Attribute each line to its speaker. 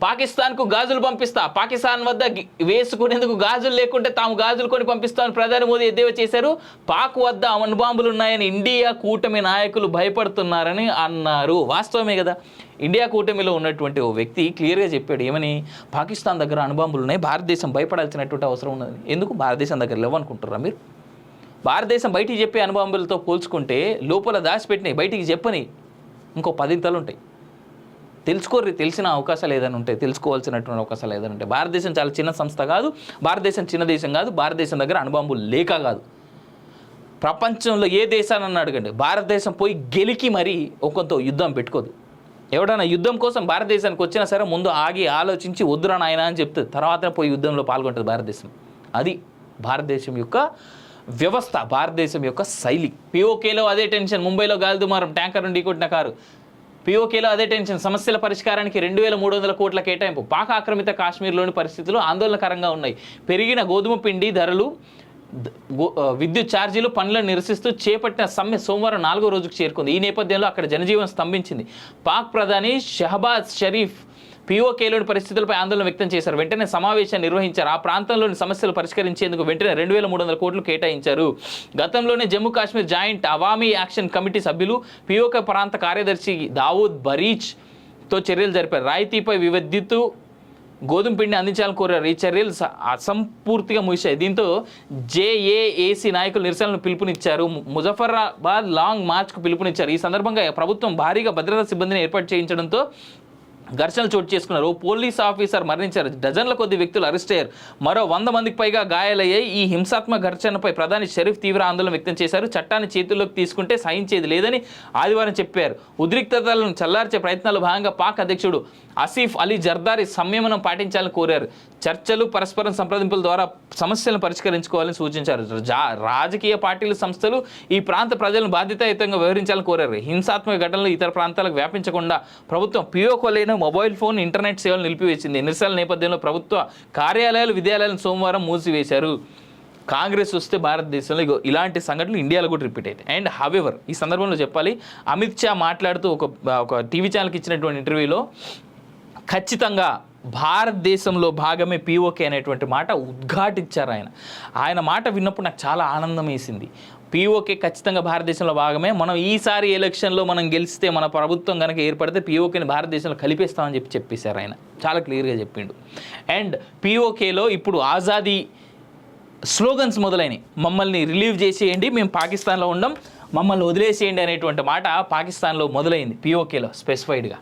Speaker 1: పాకిస్తాన్కు గాజులు పంపిస్తా, పాకిస్తాన్ వద్ద వేసుకునేందుకు గాజులు లేకుంటే తాము గాజులు కొని పంపిస్తామని ప్రధాని మోదీ ఎద్దేవా చేశారు. పాక్ వద్ద అణుబాంబులు ఉన్నాయని ఇండియా కూటమి నాయకులు భయపడుతున్నారని అన్నారు. వాస్తవమే కదా, ఇండియా కూటమిలో ఉన్నటువంటి ఓ వ్యక్తి క్లియర్గా చెప్పాడు. ఏమని? పాకిస్తాన్ దగ్గర అణుబాంబులు ఉన్నాయి, భారతదేశం భయపడాల్సినటువంటి అవసరం ఉన్నది. ఎందుకు? భారతదేశం దగ్గర లేవనుకుంటారా మీరు? భారతదేశం బయటికి చెప్పే అణుబాంబులతో పోల్చుకుంటే లోపల దాచిపెట్టినాయి బయటికి చెప్పని ఇంకో 10 ఇంతలు ఉంటాయి. తెలుసుకోర్రి, తెలిసిన అవకాశాలు ఏదైనా ఉంటాయి, తెలుసుకోవాల్సినటువంటి అవకాశాలు ఏదైనా ఉంటాయి. భారతదేశం చాలా చిన్న సంస్థ కాదు, భారతదేశం చిన్న దేశం కాదు, భారతదేశం దగ్గర అణుబాంబులు లేక కాదు. ప్రపంచంలో ఏ దేశాన్ని అడగండి, భారతదేశం పోయి గెలికి మరీ ఒకంతో యుద్ధం పెట్టుకోదు. ఎవడైనా యుద్ధం కోసం భారతదేశానికి వచ్చినా సరే ముందు ఆగి ఆలోచించి వద్దురా నాయనా అని చెప్తుంది, తర్వాత పోయి యుద్ధంలో పాల్గొంటుంది భారతదేశం. అది భారతదేశం యొక్క వ్యవస్థ, భారతదేశం యొక్క శైలి. పిఓకేలో అదే టెన్షన్, ముంబైలో గాలి దుమారం, ట్యాంకర్ నుండి కొట్టిన కారు. పిఓకేలో అదే టెన్షన్, సమస్యల పరిష్కారానికి 2300 కోట్ల కేటాయింపు. పాక్ ఆక్రమిత కాశ్మీర్లోని పరిస్థితులు ఆందోళనకరంగా ఉన్నాయి. పెరిగిన గోధుమ పిండి ధరలు, విద్యుత్ ఛార్జీలు, పనులను నిరసిస్తూ చేపట్టిన సమ్మె సోమవారం 4వ రోజుకు చేరుకుంది. ఈ నేపథ్యంలో అక్కడ జనజీవనం స్తంభించింది. పాక్ ప్రధాని షహబాజ్ షరీఫ్ పిఓకేలోని పరిస్థితులపై ఆందోళన వ్యక్తం చేశారు. వెంటనే సమావేశాన్ని నిర్వహించారు. ఆ ప్రాంతంలోని సమస్యలు పరిష్కరించేందుకు వెంటనే 2300 కోట్లు కేటాయించారు. గతంలోనే Jammu Kashmir joint Awami action committee సభ్యులు పిఓకే ప్రాంత కార్యదర్శి దావూద్ బరీచ్తో చర్యలు జరిపారు. రాయితీపై విద్యుత్తు, గోధుమ పిండి అందించాలని కోరారు. ఈ చర్యలు అసంపూర్తిగా ముగిశాయి. దీంతో జేఏఏసీ నాయకులు నిరసనలను పిలుపునిచ్చారు. ముజఫరాబాద్ లాంగ్ మార్చ్కు పిలుపునిచ్చారు. ఈ సందర్భంగా ప్రభుత్వం భారీగా భద్రతా సిబ్బందిని ఏర్పాటు చేయించడంతో ఘర్షణలు చోటు చేసుకున్నారు. ఓ పోలీస్ ఆఫీసర్ మరణించారు, డజన్ల కొద్ది వ్యక్తులు అరెస్ట్ అయ్యారు, మరో 100 మందికి పైగా గాయాలయ్యాయి. ఈ హింసాత్మక ఘర్షణపై ప్రధాని షరీఫ్ తీవ్ర ఆందోళన వ్యక్తం చేశారు. చట్టాన్ని చేతుల్లోకి తీసుకుంటే సహించేది లేదని ఆదివారం చెప్పారు. ఉద్రిక్తతలను చల్లార్చే ప్రయత్నాల్లో భాగంగా పాక్ అధ్యక్షుడు ఆసిఫ్ అలీ జర్దారీ సంయమనం పాటించాలని కోరారు. చర్చలు, పరస్పరం సంప్రదింపుల ద్వారా సమస్యలను పరిష్కరించుకోవాలని సూచించారు. రాజకీయ పార్టీలు, సంస్థలు ఈ ప్రాంత ప్రజలను బాధ్యతాయుతంగా వ్యవహరించాలని కోరారు. హింసాత్మక ఘటనలు ఇతర ప్రాంతాలకు వ్యాపించకుండా ప్రభుత్వం పిఓకేలోని మొబైల్ ఫోన్, ఇంటర్నెట్ సేవలు నిలిపివేసింది. నిరసనల నేపథ్యంలో ప్రభుత్వ కార్యాలయాలు, విద్యాలయాలను సోమవారం మూసివేశారు. కాంగ్రెస్ వస్తే భారతదేశంలో ఇలాంటి సంఘటనలు ఇండియాలో కూడా రిపీట్ అవుతాయి. అండ్ హవెవర్ ఈ సందర్భంలో చెప్పాలి, అమిత్ షా మాట్లాడుతూ ఒక టీవీ ఛానల్కి ఇచ్చినటువంటి ఇంటర్వ్యూలో ఖచ్చితంగా భారతదేశంలో భాగమే పిఓకే అనేటువంటి మాట ఉద్ఘాటించారు. ఆయన మాట విన్నప్పుడు నాకు చాలా ఆనందం వేసింది. పిఓకే ఖచ్చితంగా భారతదేశంలో భాగమే. మనం ఈసారి ఎలక్షన్లో మనం గెలిస్తే, మన ప్రభుత్వం కనుక ఏర్పడితే పిఓకేని భారతదేశంలో కలిపేస్తామని చెప్పేశారు. ఆయన చాలా క్లియర్గా చెప్పిండు. అండ్ పిఓకేలో ఇప్పుడు ఆజాదీ స్లోగన్స్ మొదలైనవి. మమ్మల్ని రిలీవ్ చేసేయండి, మేము పాకిస్తాన్లో ఉండం, మమ్మల్ని వదిలేసేయండి అనేటువంటి మాట పాకిస్తాన్లో మొదలైంది పిఓకేలో స్పెసిఫైడ్గా.